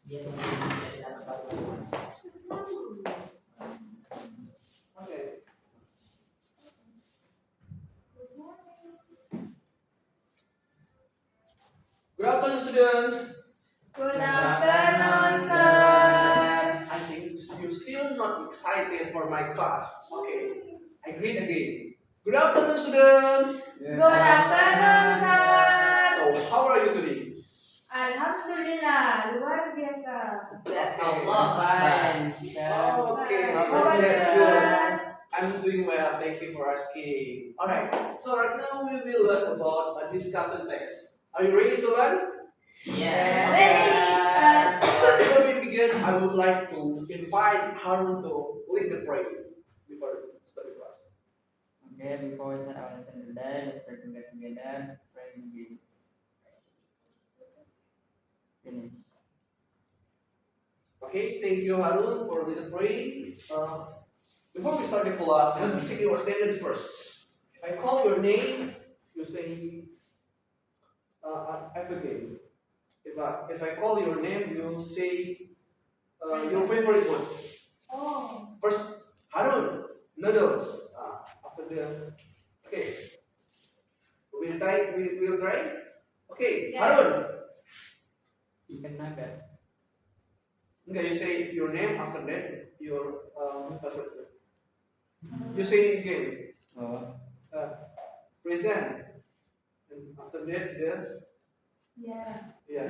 Okay. Good afternoon, students. Good afternoon, sir. I think you're still not excited for my class. Okay. I greet again. Good afternoon, students. Good afternoon, sir. So, how are you today? Alhamdulillah, luar biasa. Sukses Okay. Allah, fine. Okay, How that's are you, good. sir? I'm doing well. Thank you for asking. Alright, so right now we will learn about a discussion text. Are you ready to learn? Yeah. Ready, sir. Before we begin, I would like to invite Harun to lead the prayer before study class. Okay, before we start our lesson today, let's pray together. Pray to be finished. Okay, thank you Harun for leading the prayer. Before we start the class, let me check your attendance first. If I call your name, you say, I forget. If I call your name, you say your favorite one. Oh, First, Harun, noodles. After the, okay, we'll try. Okay, yes. Harun. Chicken nugget. Okay, you say your name after that, your favorite food. You say again, Oh, present. And after that, Yes. yeah.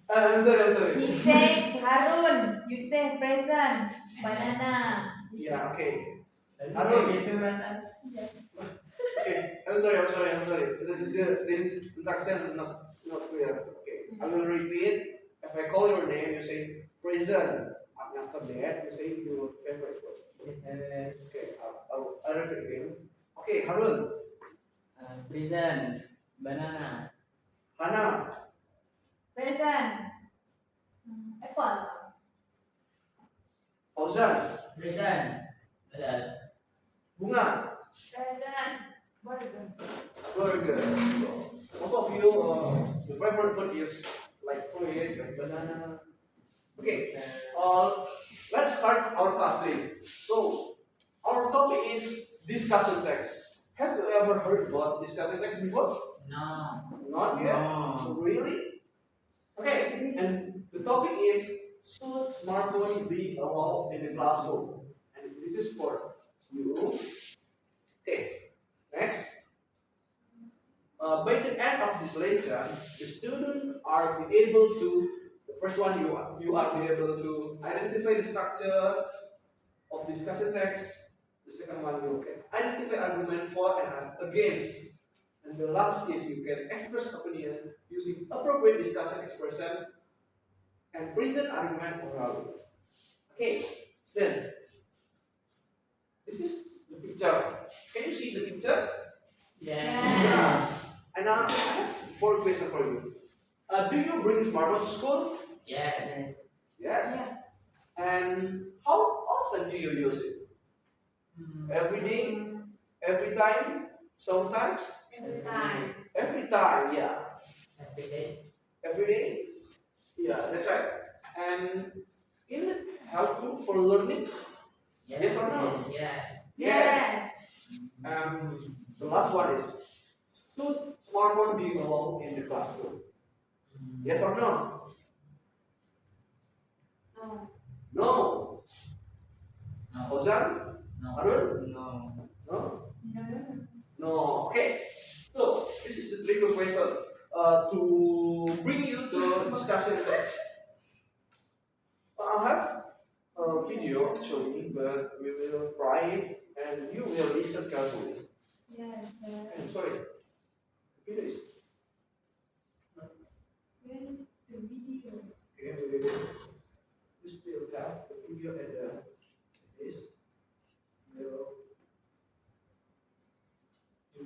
I'm sorry. He say Harun, you say present, banana. Yeah, okay. Harun itu rasa. Okay, I'm sorry. The instruction not clear. Okay, I will repeat. If I call your name, you say present. And after that, you say your favorite food. Okay, I'll repeat again. Okay, Harun, Prison. Banana. Hana, Present. Apple. Fauzan, Prison. Betul. Bunga, Present. Burger. burger. So, most of you, your favorite food is like fruit, like banana. Okay, let's start our class today. So, our topic is discussion text. Have you ever heard about discussion text before? No. Not yet? No. Really? Okay, and the topic is should smartphone be allowed in the classroom? And this is for you. Okay, next. By the end of this lesson, the students are be able to, the first one you are be able to identify the structure of discussion text. The second one you can identify argument for and against. And the last is you can express opinion using appropriate discussion expression and present argument orally. Okay, so then this is the picture. Can you see the picture? Yeah. And now I have 4 questions for you. Do you bring smartphone to school? Yes. Yes. Yes. And how often do you use it? Every day? Every time? Sometimes? Every time. Every time, yeah. Every day. Every day? Yeah, that's right. And is it helpful for learning? Yes or no? Yes. Yes. The last one is, should smartphone be allowed in the classroom? Yes or no? No. No. No. Ozan? No. Harun? No. No? No. No. Okay. So this is the tricky question to bring you the discussion text. I have a video actually, but we will try it and you will listen carefully. Yes. I'm sorry. The video is Where is the video? okay. We still have the video at this. You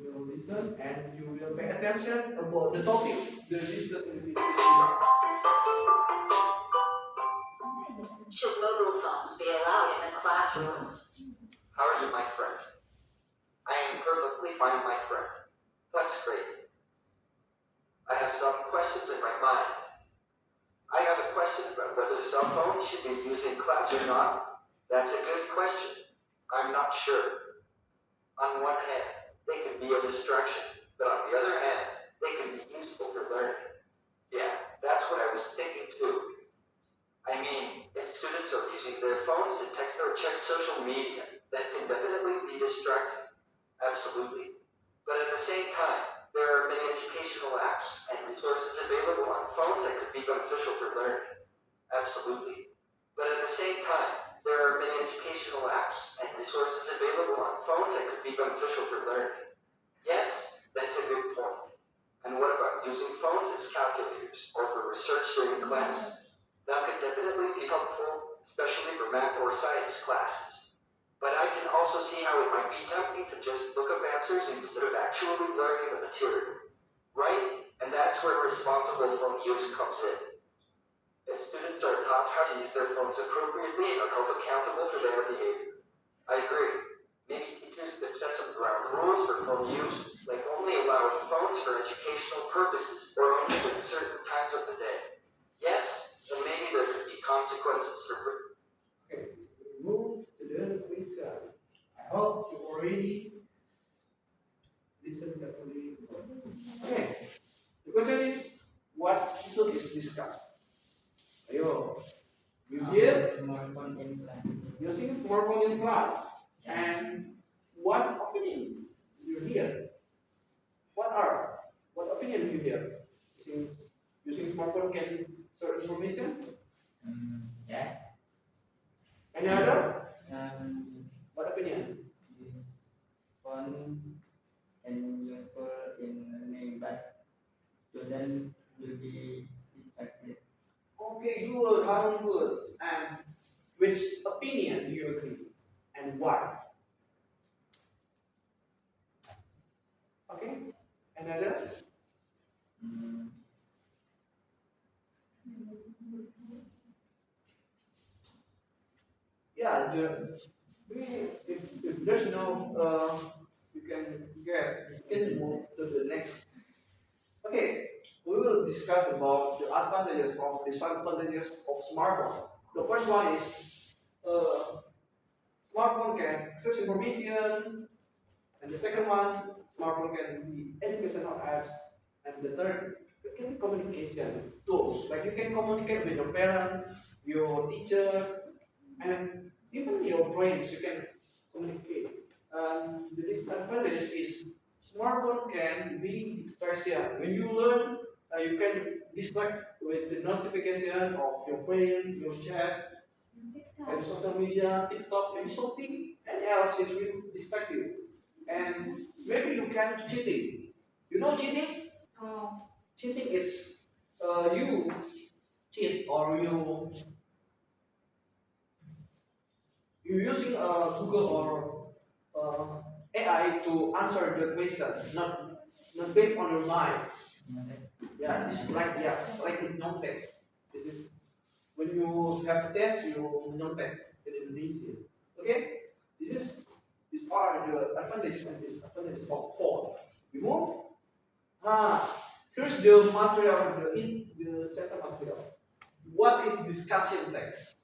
will listen and you will pay attention about the topic the discussed in the video. Should mobile phones be allowed in the classrooms? How are you, my friend? I am perfectly fine, my friend. That's great. I have some questions in my mind. I have a question about whether whether cell phones should be used in class or not, that's a good question. I'm not sure. On one hand, they can be a distraction, but on the other hand, they can be useful for learning. Yeah, that's what I was thinking too. I mean, if students are using their phones to text or check social media, that can definitely be distracting. Absolutely. But at the same time, there are many educational apps and resources available on phones that could be beneficial for learning. Absolutely. But at the same time, there are many educational apps and resources available on phones that could be beneficial for learning. Yes, that's a good point. And what about using phones as calculators or for research during class? That could definitely be helpful, especially for math or science classes. But I can also see how it might be tempting to just look up answers instead of actually learning the material. Right? And that's where responsible phone use comes in. If students are taught how to use their phones appropriately and are held accountable for their behavior. I agree. Maybe teachers could set some ground rules for phone use, like only allowing phones for educational purposes or only during certain times of the day. Yes, and maybe there could be consequences for. Okay, we move to the question. I hope you already listened carefully. Okay, the question is, what issue is discussed? Ayo, you hear Smartphone in class. using smartphone in class, and what opinion you hear? What opinion do you hear? Using smartphone can search information? Yes. Any other? Use What opinion? phone and useful in learning, but student will be distracted. Okay, good, Harun, good. And which opinion do you agree? And why? Okay, another? Mm, Yeah, if there's no, you can move to the next. Okay, we will discuss about the advantages of disadvantages of smartphone. The first one is smartphone can access information, and the second one, smartphone can be educational apps, and the third, it can be communication tools. Like you can communicate with your parent, your teacher, and even your friends. You can communicate. The disadvantage is smartphone can be distraction. When you learn, you can distract with the notification of your friend, your chat, and social media, TikTok, and something and else which will distract you. And maybe you can cheating. You know cheating? Oh. Cheating is you cheat or you using Google or AI to answer the question, not based on your mind. Yeah, this is like with Nyontek. This is when you have a test, you Nyontek in Indonesia. Okay, these are the advantages and disadvantages of phone. We move. Here's the material, the center material. What is discussion text?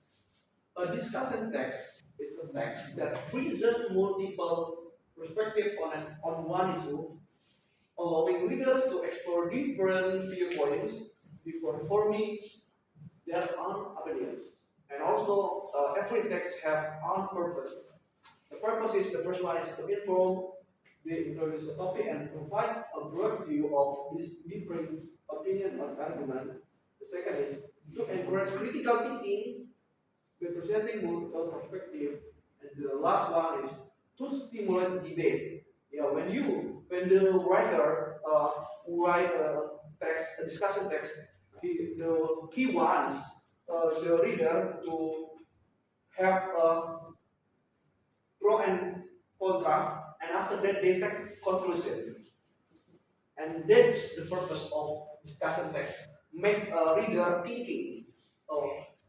A discussion text is a text that presents multiple perspectives on one issue, allowing readers to explore different viewpoints before forming their own opinions. And also, every text have own purpose. The purpose is the first one is to inform, they introduce the topic and provide a broad view of this different opinion or argument. The second is to encourage critical thinking, representing multiple perspectives. And the last one is to stimulate debate. Yeah, when the writer write a text, a discussion text, he wants the reader to have a pro and contra, and after that they take conclusion. And that's the purpose of discussion text. Make a reader thinking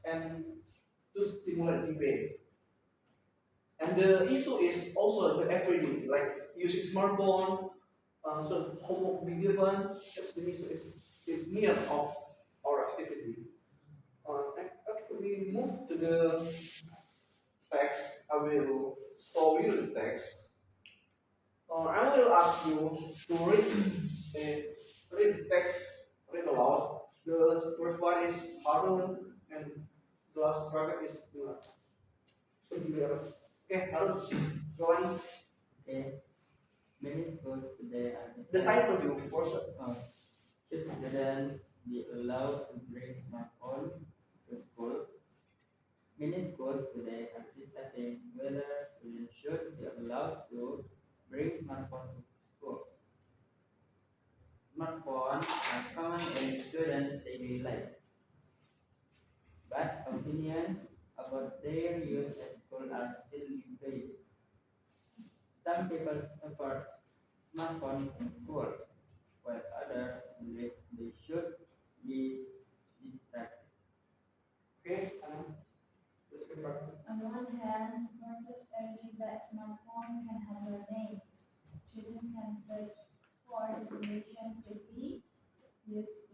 and to stimulate debate. And the issue is also the everyday, like using smartphone, so homework be given, that's the issue is near of our activity. And okay, the text, I will show you the text. I will ask you to read the text, read aloud. The first one is Harun, and the last bracket is Dua. Okay, Harun, go on. Okay. Many schools today are The designed. title you first. Should students be allowed to bring smartphones to school? Many schools today are discussing whether students should be allowed to bring smartphones to school. Smartphones are common in students' daily life, but opinions about their use at school are still divided. Some people support smartphones in school, while others believe they should be distracted. Okay, the second bracket. On one hand, supporters argue that smartphone can have learning. Students can search for information quickly, use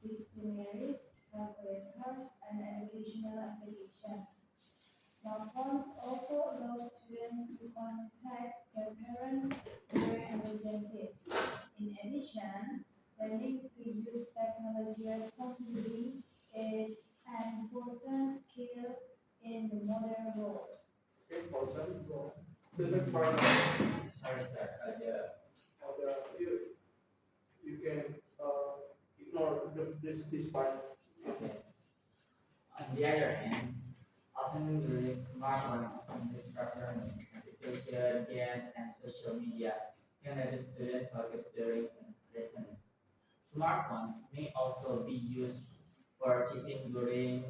dictionaries, calculators, and educational applications. Smartphones also allow students to contact their parents during emergencies. In addition, learning to use technology responsibly is an important skill in the modern world. Okay, person, go. The third bracket. Sorry, sir. You can ignore this part. Okay. On the other hand, often using smartphones often distract learning. Application, games, and social media can reduce student focus during lessons. Smartphones may also be used for cheating during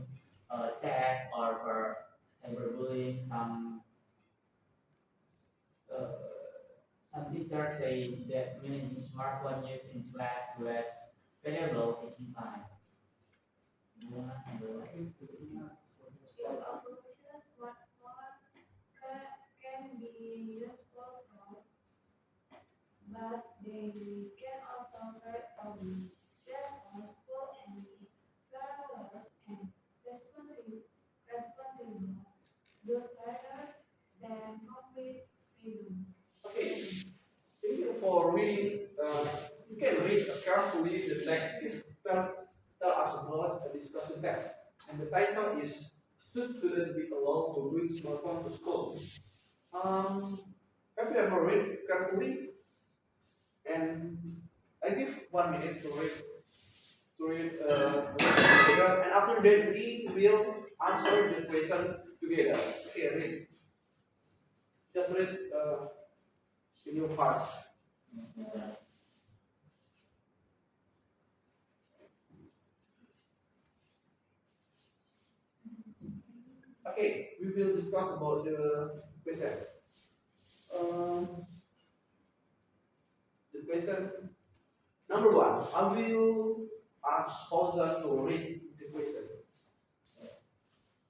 tests or for cyberbullying. Uh, some teachers say that managing smartphone use in class less valuable teaching time. In conclusion, smartphone can be useful tools, but they can also hurt problems. Therefore, school and travelers and responsible use rather than complete freedom. Okay, thank you for reading. You can read carefully the text. Tell us about the discussion text. And the title is Should Students Be Allowed to Bring Smartphone to School? Have you ever read carefully? And I give 1 minute to read, and after that we will answer the question together. Okay, read. Just read in your heart. Okay, we will discuss about the question. Um, the question number one. I will ask Fauzan to read the question.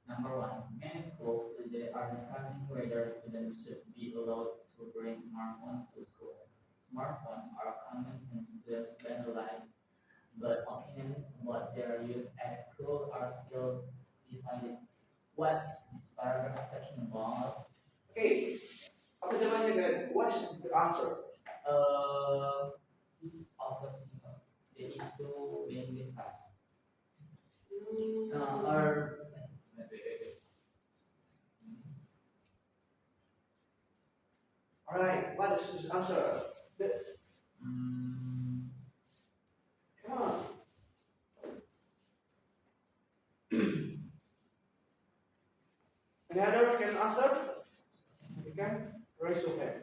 Number one, many schools today are discussing whether students should be allowed to bring smartphones to school. Smartphones are common in students' daily life, but opinions about their use at school are still divided. What is this paragraph talking about? Okay, apa jawabannya guys? What's the answer? Opposite the issue being discussed. Or All right, what is his answer? mm, Come on. Any other can answer? You can raise your hand.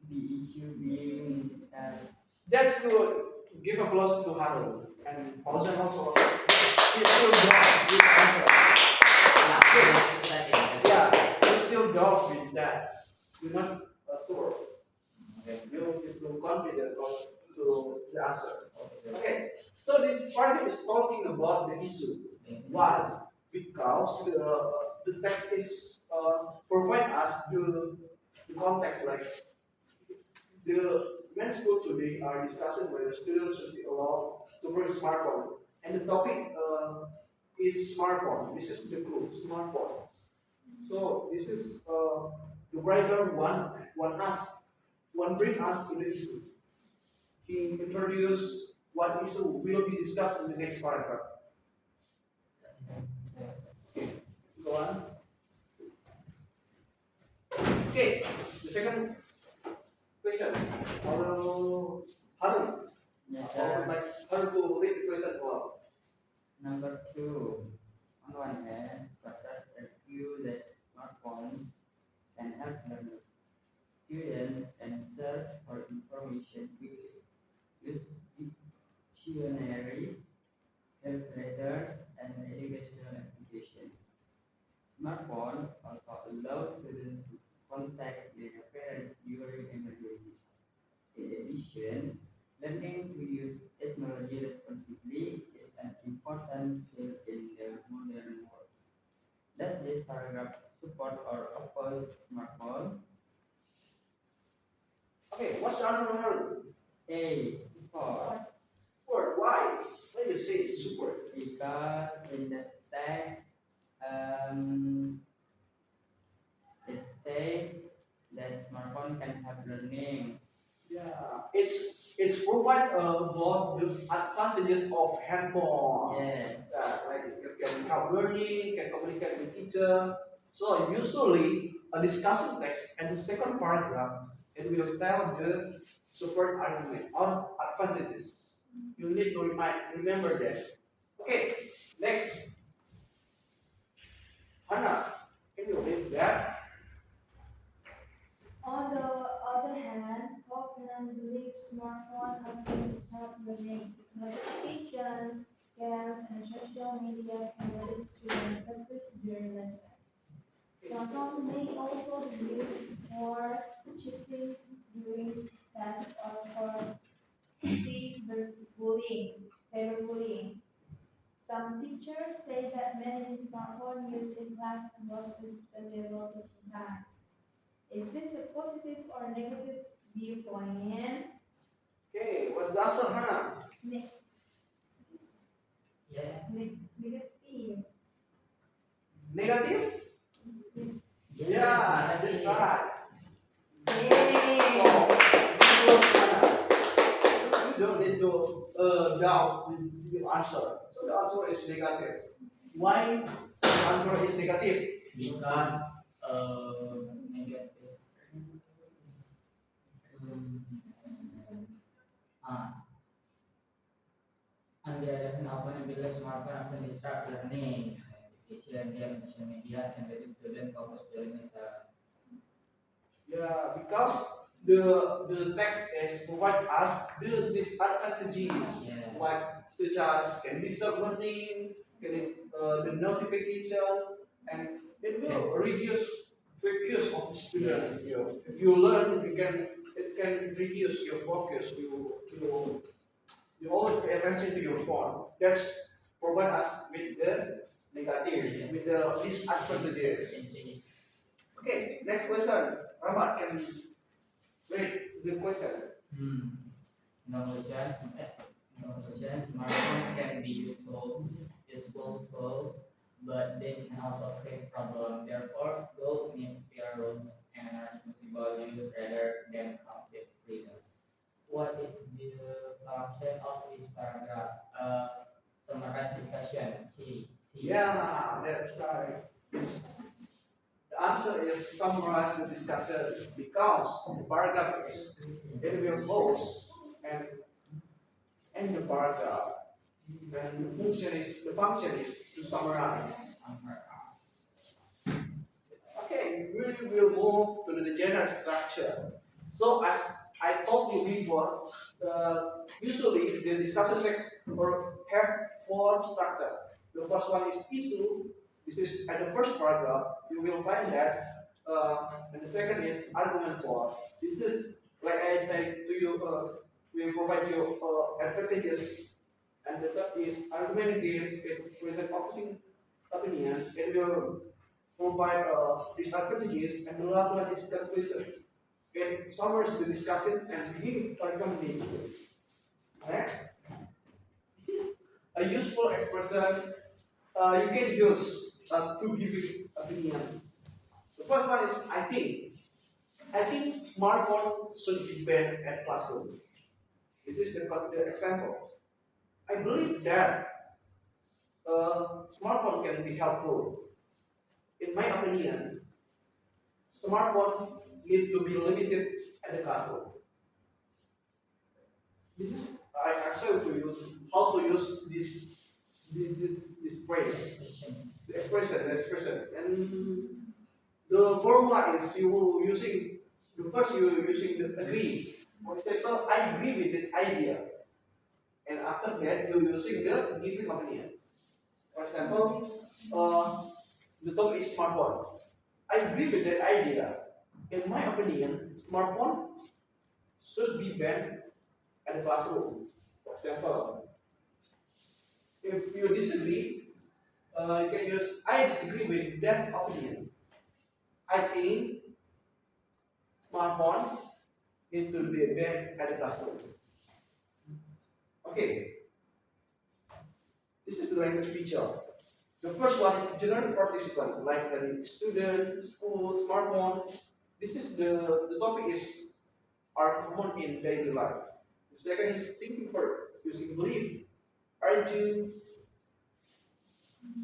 the issue being discussed. That's good. Give applause to Harun and Fauzan also. He still doubt with the answer. Yeah, you still doubt with that. You're not sure. Okay. You feel confident to the answer. Okay, so this paragraph is talking about the issue. Why? Because the text is provide us the context, like the men's school today are discussing whether students should be allowed to bring smartphone. And the topic is smartphone. This is the clue, smartphone. So this is the writer one us one bring us to the issue. He introduced what issue will be discussed in the next paragraph. Go on. Okay, the second question. Harun, Yes, I would sir. like Harun to read the question aloud. Number two, on one hand, authors argue that smartphones can help learning. Students can search for information quickly, use dictionaries, calculators, and educational applications. Smartphones also allow students to contact their parents during emergencies. In addition, learning to use technology responsibly is an important skill in the modern world. Does this paragraph support or oppose smartphones? Okay, what's the answer, Harun? A. Support. Support. Why? Why do you say support? Because in the text, um, it says that smartphone can help learning. Yeah, it's provide both the advantages of handphone. Yes. Like it can help learning, can communicate with teacher. So usually a discussion text and the second paragraph it will tell the support argument or advantages. You need to remember that. Okay, next. Hannah, can you read that? On the other hand, Hoffman believes smartphones have been stopped learning. Notifications, games, and social media can reduce student focus during lessons. Smartphones may also be used for cheating during tests or for cyberbullying. Some teachers say that managing smartphone use in class was to spend valuable teaching time. Is this a positive or negative viewpoint? Okay, what's the answer, Hannah? Ne- Yeah. Negative. Negative? Yes. Yeah, that's right. Yay! So, you don't need to doubt the answer. So the answer is negative. Why the answer is negative? Because negative. Hmm. Ah, on the other hand, open and because smartphone often distract learning. Education, game, social media can reduce student focus during lesson. Yeah, because the text is provide us the disadvantages Yes. like such as can disturb learning, the notification, and it will reduce focus of the student. Yes. If you learn, it can reduce your focus. You always pay attention to your phone. That's provide us with the negative, with the disadvantages. Okay, next question. Rahmat, can you read the question? Hmm. In conclusion, smartphone can be useful tools, but they can also create problems. Therefore, schools need fair rules and responsible use rather than complete freedom. What is the function of this paragraph? Summarize discussion. C. Yeah, that's right. The answer is summarize the discussion because the paragraph is it will close and end the paragraph. And the function is to summarize. Summarize. Okay, we will move to the general structure. So as I told you before, usually the discussion text or have four structure. The first one is issue. This is at the first paragraph. You will find that, and the second is argument for. This is like I said to you. We provide you advantages, and the third is argument against it present opposing opinion. It will provide disadvantages, and the last one is conclusion. can summarize the discussion and give a recommendation. Next, this is a useful expression you can use to give opinion. The first one is I think. I think smartphone should be banned at classroom. This is the example. I believe that smartphone can be helpful. In my opinion, smartphone need to be limited at the classroom. This is I show to you how to use this phrase, the expression, and the formula is you using the first you using the agree. For example, I agree with the idea, and after that you using the giving opinion. For example, the topic is smartphone. I agree with that idea. In my opinion, smartphone should be banned at the classroom. For example, if you disagree, you can use I disagree with that opinion. I think smartphone need to be banned at the classroom. Okay, this is the language feature. The first one is general participant, like the student, school, smartphone. This is the topic is are common in daily life. The second is thinking first, using belief, argue,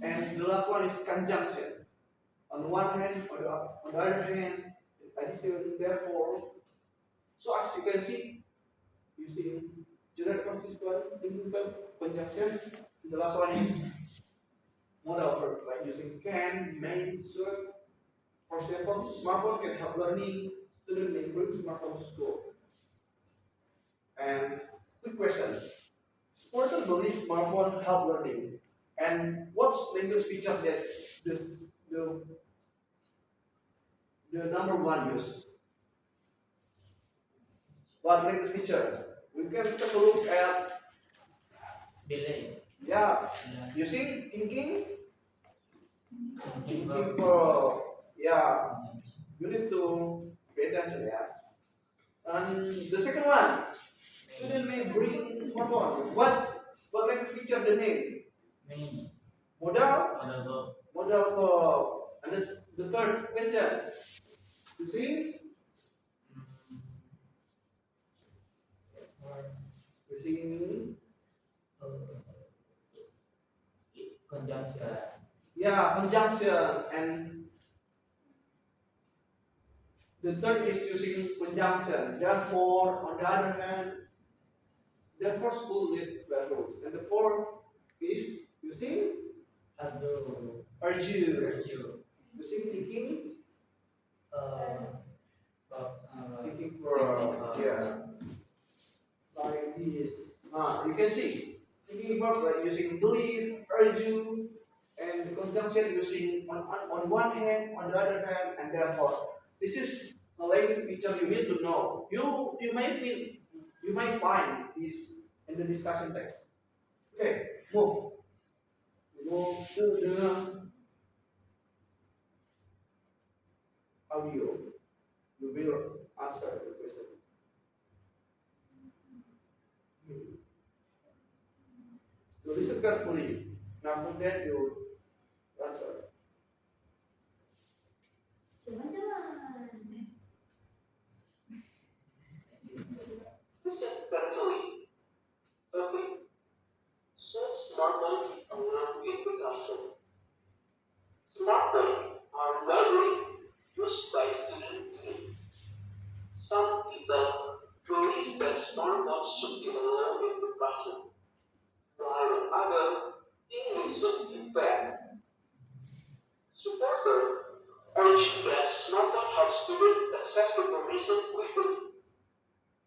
and the last one is conjunction. On one hand, on the other hand, addition, therefore. So as you can see, using general participant, thinking first, conjunction. The last one is modal verb, like using can, may, should. For example, smartphone can help learning. Student may bring smartphone to school. And quick question: Supporter believe smartphone help learning. And what's language feature that the, the number one use? What language feature? We can take a look at Delay. yeah Yeah. using thinking Thinking for yeah you need to pay attention yeah. And the second one, student may bring smartphone. What language feature the name? Me. Modal Modal modal for and the third question. You see? verb. Using Conjunction. yeah conjunction and the third is using conjunction. Therefore, on the other hand, therefore school need verbs. And the fourth is using Argue. argue. Argue. Using thinking, Uh, thinking for yeah, like this. You can see thinking verb like using believe, argue, and the conjunction using on one hand, on the other hand, and therefore. This is a language feature you need to know. You might find this in the discussion text. Okay, move. Move to the audio. You will answer the question. You listen carefully. Now from that you answer. Jalan-jalan. Listen carefully. Okay. So smartphones are not in the classroom. Smartphones are widely used by students today. Some people believe that smartphones should be allowed in the classroom, while others think it should be banned. Supporters urge that smartphones help students access information quickly.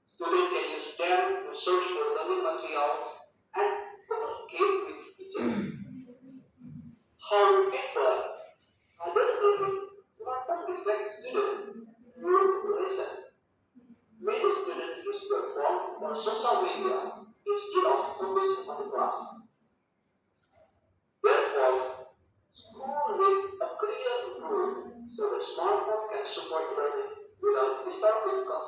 Students can use them to search for learning materials and communicate with teachers. However, others believe smartphones distract students from the lesson. Many students use their phone or social media instead of focusing on the class. Therefore, school needs a clear rule so the smartphone can support learning without disturbing class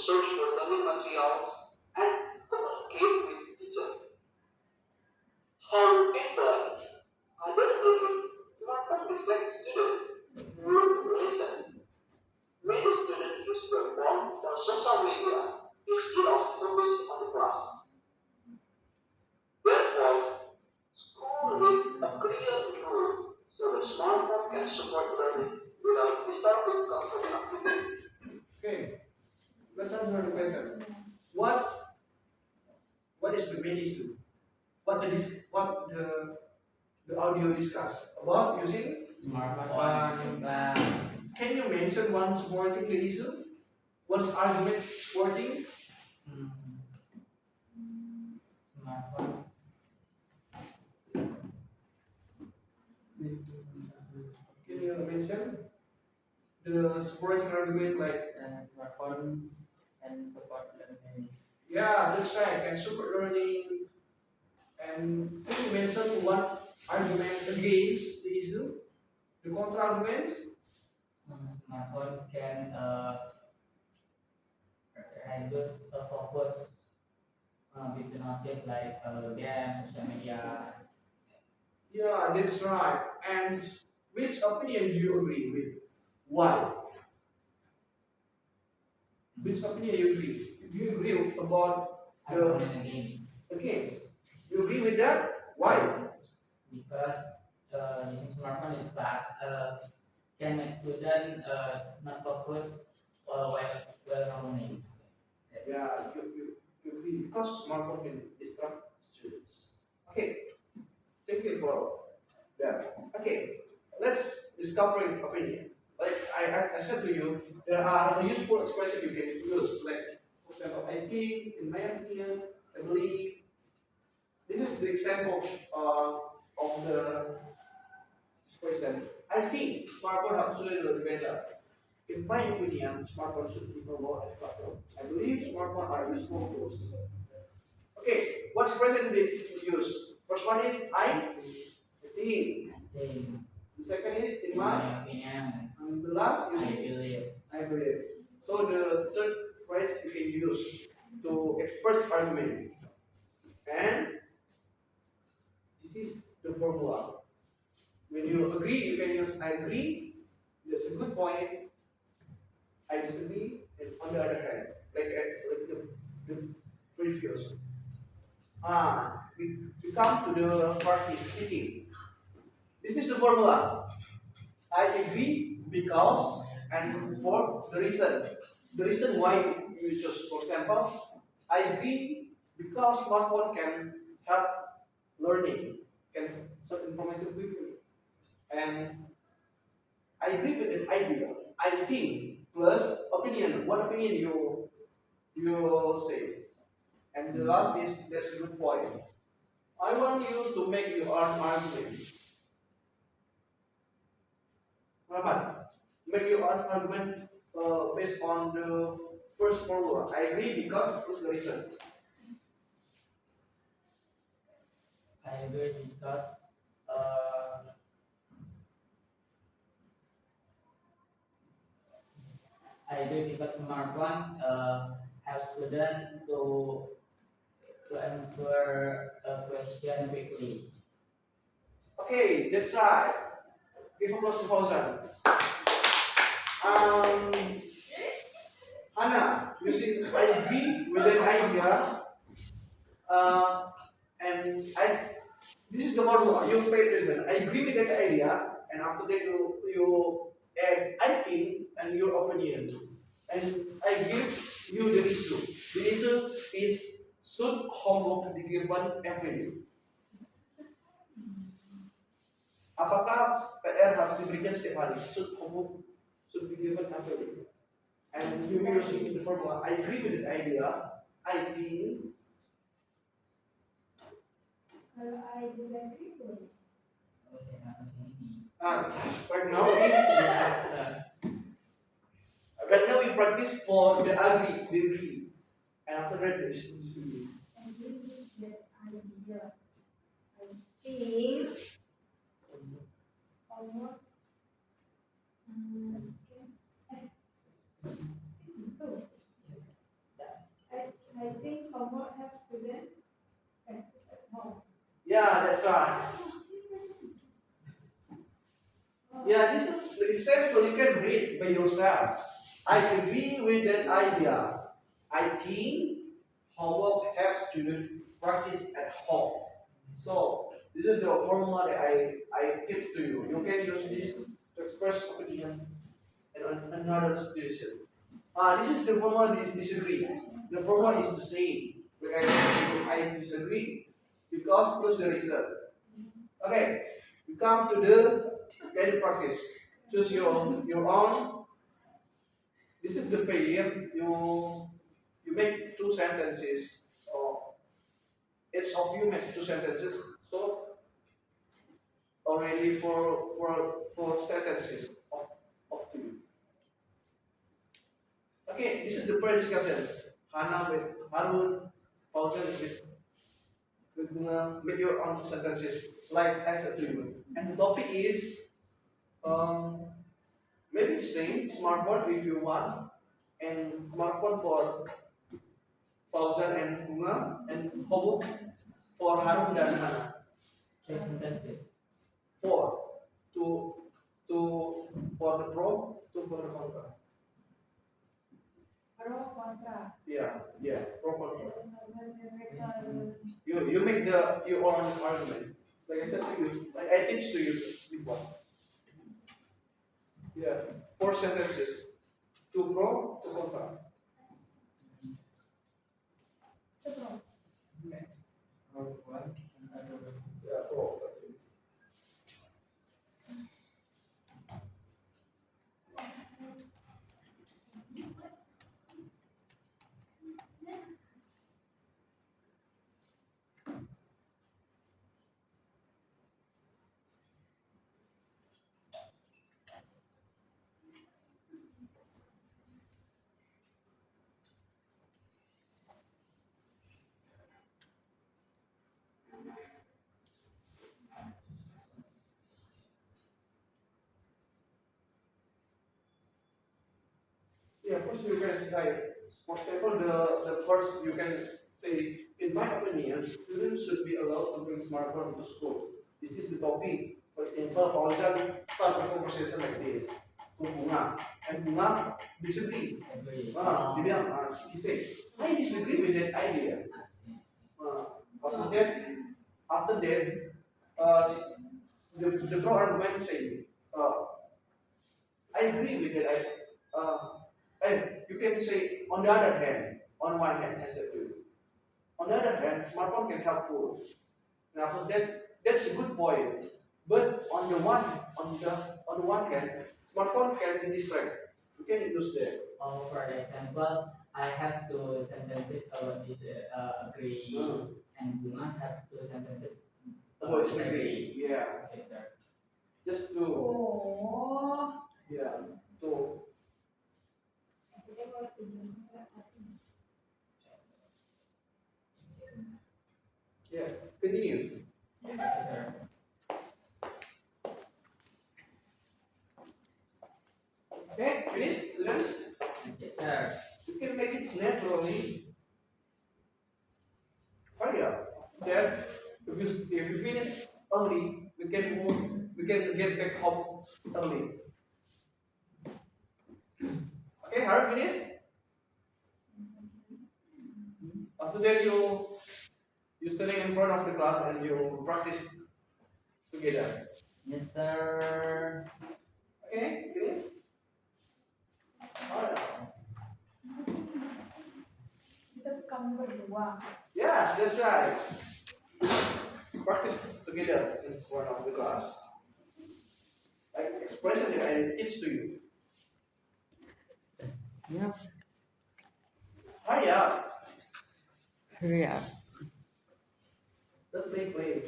search for learning materials, and communicate with teachers. However, other believe smartphone distract students who listen. Many students use their phone or social media instead of focusing on the class. Therefore, school needs a clear rule so the smartphone can support learning without disturbing classroom activity. Okay, let's answer the question. What what is the main issue? What the audio discuss about using? Smartphone in class. Can you mention one supporting the issue? What's argument supporting? Hmm. Smartphone. Can you mention the supporting argument like? Smartphone and support learning. Yeah, that's right. Can support learning. And can you mention one argument against the issue? The counter argument? Smartphone can reduce focus between active like games, social media. Yeah, that's right. And which opinion do you agree with? Why? Which opinion you agree? Do you agree about the Argument against against? You agree with that? Why? because using smartphone in class can make student not focus while learning. Yeah, you agree because smartphone can distract students. Okay, thank you for that. Okay, let's discover opinion. Like I said to you, there are useful expressions you can use. Like for example, I think, in my opinion, I believe. This is the example of the question. I think smartphone helps students learn better. In my opinion, smartphones should be promoted at classroom. I believe smartphones are useful tools. Okay, what expression did you use? First one is I think. I think, The second is in in my. my opinion, And the last you I see believe. I believe. So the third phrase you can use to express argument. And this is the formula. When you agree, you can use I agree. That's a good point. I disagree. And on the other hand, like the previous. We come to the party speaking. This is the formula. I agree because and for the reason. The reason why you choose. For example, I agree because smartphone can help learning, can search information quickly. And I agree with an idea. I think plus opinion. What opinion you say? And the last is that's a good point. I want you to make your own argument. Rahman, make your own argument based on the first formula. I agree because it's the reason. I agree because uh, I agree because smartphone helps student to answer a question quickly. Okay, that's right. Give applause to Fauzan. Um, Hannah, using I agree with an idea, uh, and this is the formula. You pay attention. I agree with that idea, and after that you add I think and your opinion, and I give you the issue. The issue is should homework be given every day? Apakah PR harus diberikan setiap hari? Should be given every day. And you using the formula. I agree with the idea. I think. Kalau I disagree boleh. Okay, ini. Right now we practice for the agree, and after that the disagree. I agree with that idea. I think homework. Okay. Itu. right. Yeah, this is the example you can read by yourself. I agree with that idea. I think homework helps students practice at home. So this is the formula that I give to you. You can use this to express opinion in another situation. This is the formula disagree. The formula is the same. Like I disagree because plus the result. Okay, we come to the daily practice. Choose your own. This is the pair. You make two sentences, or each of you makes two sentences. So already four sentences of two. Okay, this is the pre-discussion. Hana with Harun, Fauzan with make your own sentences like I said to you. And the topic is um, maybe the same smartphone if you want, and smartphone for Fauzan and Bunga, and homework for Harun dan Hana. Three sentences. Four, two, two for the pro, two for the contra. Pro kontra. Yeah, pro contra. Difficult. You make your own argument. Like I said to you, like I teach to you before. Yeah, four sentences, two pro, two contra. Pro. Yeah, pro. That's it. Yeah, first you can say, for example, the first you can say, in my opinion, students should be allowed to bring smartphone to school. This is the topic. For example, Fauzan start the conversation like this to Bunga, and Bunga disagree. Agree. Dia bilang, he say, I disagree with that idea. After that, after that, the pro argument say, I agree with that. And you can say, on the other hand, on one hand, I said to you. On the other hand, smartphone can help you. And after that, that's a good point. But on the one hand, smartphone can distract. You can use that. For example, I have two sentences about this agree, and Bunga have two sentences About disagree. Yeah. Okay, sir. Just to Oh. yeah to yeah continue. Yes, sir. Okay, finish, students. Yes, sir. You can make it naturally. Hurry up. Then, if you finish early, we can move. We can get back home early. Okay, hurry, finish. After that, you standing in front of the class and you practice together. Yes, sir. Okay, finish. Alright. Kita kamu berdua. Yes, that's right. Practice together in front of the class. Like expression that I teach to you. Yeah. Hurry up. Hurry up. Don't play.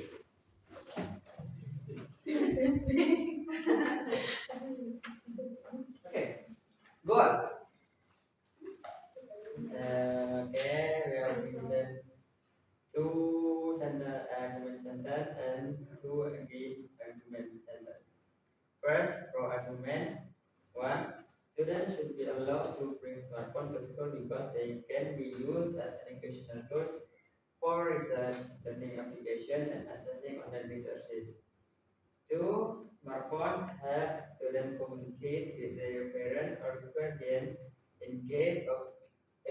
Okay, go on. Okay, we have present two argument sentence and two against argument sentence. First, pro argument. One, students should be allowed to bring smartphone to school because they can be used as educational tools for research, learning application, and accessing online resources. Two, smartphones help students communicate with their parents or guardians in case of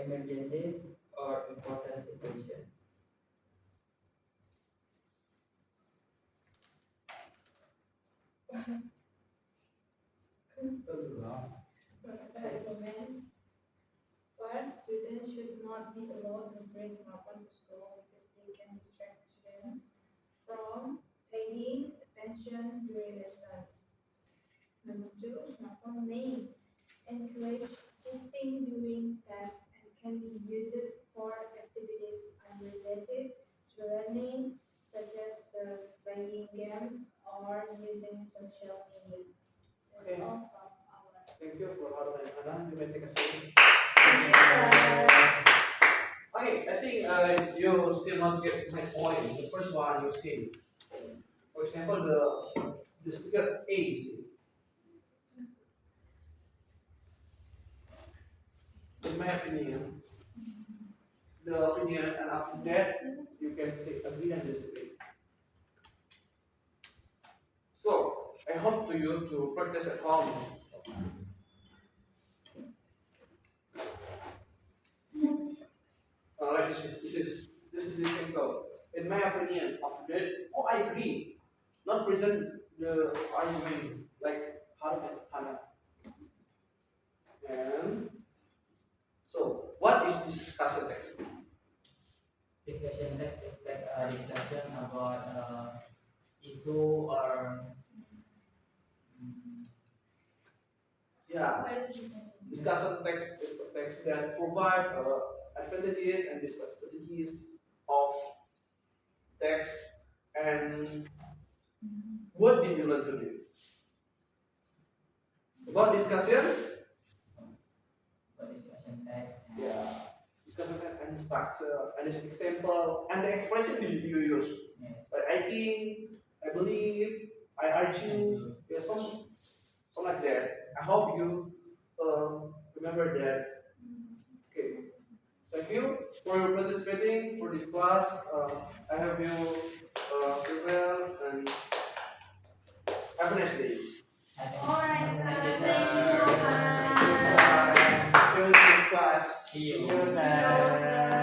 emergencies or important situations. Comments. First, students should not be allowed to bring smartphone to school because they can distract students from paying attention during lessons. Number two, smartphone may encourage cheating during tests and can be used for activities unrelated to learning, such as playing games or using social media. That's Okay. all from our. Thank you for Harun and Hannah. You may take a seat. Okay, I think you still not get my point. The first one you see. For example, the speaker A is in my opinion, the opinion, and after that you can say agree and disagree. So I hope to you to practice at home. Like this is the simple. In my opinion, after that, oh I agree. Not present the argument like Harun and Hannah. And so, what is discussion text? Discussion text is like a discussion about issue or Yeah, What is it? discussion text is a text that provide advantages and disadvantages of text. And what did you learn today? About discussion? discussion text and Yeah, discussion text and structure and this example and the expression you use. yes. Like I think, I believe, I argue, yeah, some like that. I hope you remember that. Okay. Thank you for participating for this class. I hope you do well and have a nice day. Alright, sir. Thank you so Bye. much. See you in the next class. See you. See you, See you, sir.